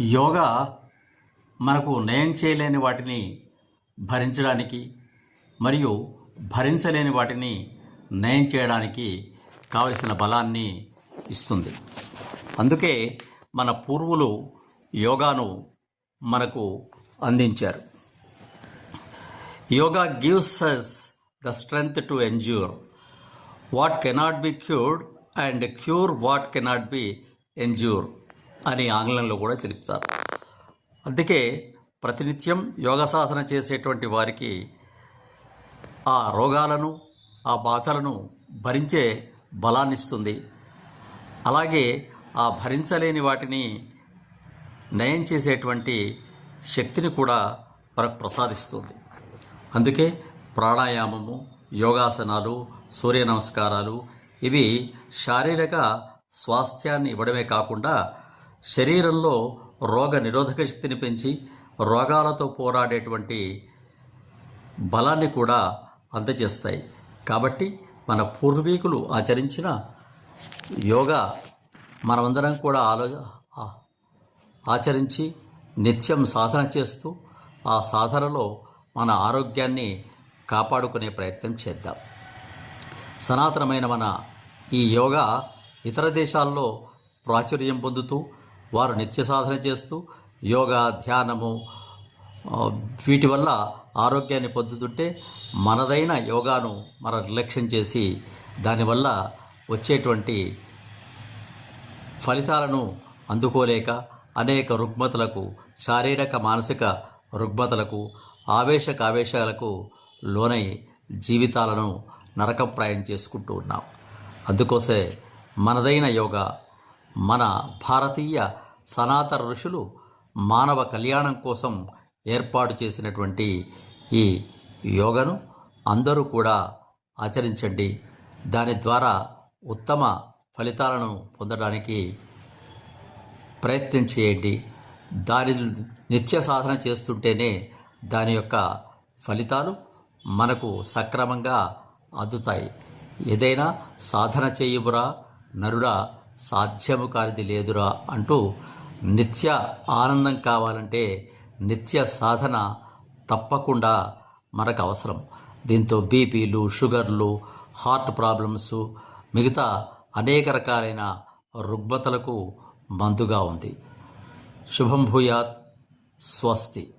యోగా మనకు నయం చేయలేని వాటిని భరించడానికి మరియు భరించలేని వాటిని నయం చేయడానికి కావలసిన బలాన్ని ఇస్తుంది. అందుకే మన పూర్వులు యోగాను మనకు అందించారు. Yoga gives us the strength to endure what cannot be cured and cure what cannot be endure అని ఆంగ్లంలో కూడా తెలుపుతారు. అందుకే ప్రతినిత్యం యోగ సాధన చేసేటువంటి వారికి ఆ రోగాలను, ఆ బాధలను భరించే బలాన్ని ఇస్తుంది. అలాగే ఆ భరించలేని వాటిని నయం చేసేటువంటి శక్తిని కూడా మనకు ప్రసాదిస్తుంది. అందుకే ప్రాణాయామము, యోగాసనాలు, సూర్య నమస్కారాలు ఇవి శారీరక స్వాస్థ్యాన్ని ఇవ్వడమే కాకుండా శరీరంలో రోగ నిరోధక శక్తిని పెంచి రోగాలతో పోరాడేటువంటి బలాన్ని కూడా అందజేస్తాయి. కాబట్టి మన పూర్వీకులు ఆచరించిన యోగా మనమందరం కూడా ఆచరించి నిత్యం సాధన చేస్తూ ఆ సాధనలో మన ఆరోగ్యాన్ని కాపాడుకునే ప్రయత్నం చేద్దాం. సనాతనమైన మన ఈ యోగా ఇతర దేశాల్లో ప్రాచుర్యం పొందుతూ వారు నిత్య సాధన చేస్తూ యోగా, ధ్యానము వీటి వల్ల ఆరోగ్యాన్ని పొందుతుంటే మనదైన యోగాను మనం నిర్లక్ష్యం చేసి దానివల్ల వచ్చేటువంటి ఫలితాలను అందుకోలేక అనేక రుగ్మతలకు, శారీరక మానసిక రుగ్మతలకు, ఆవేశాలకు లోనై జీవితాలను నరకప్రాయం చేసుకుంటూ ఉన్నాం. అందుకోసే మనదైన యోగా, మన భారతీయ సనాతన ఋషులు మానవ కళ్యాణం కోసం ఏర్పాటు చేసినటువంటి ఈ యోగను అందరూ కూడా ఆచరించండి. దాని ద్వారా ఉత్తమ ఫలితాలను పొందడానికి ప్రయత్నం చేయండి. దాని నిత్య సాధన చేస్తుంటేనే దాని యొక్క ఫలితాలు మనకు సక్రమంగా అందుతాయి. ఏదైనా సాధన చేయుమురా నరుడా, సాధ్యము కానిది లేదురా అంటూ నిత్య ఆనందం కావాలంటే నిత్య సాధన తప్పకుండా మనకు అవసరం. దీంతో బీపీలు, షుగర్లు, హార్ట్ ప్రాబ్లమ్స్, మిగతా అనేక రకాలైన రుగ్మతలకు మందుగా ఉంది. శుభం భూయాత్. స్వస్తి.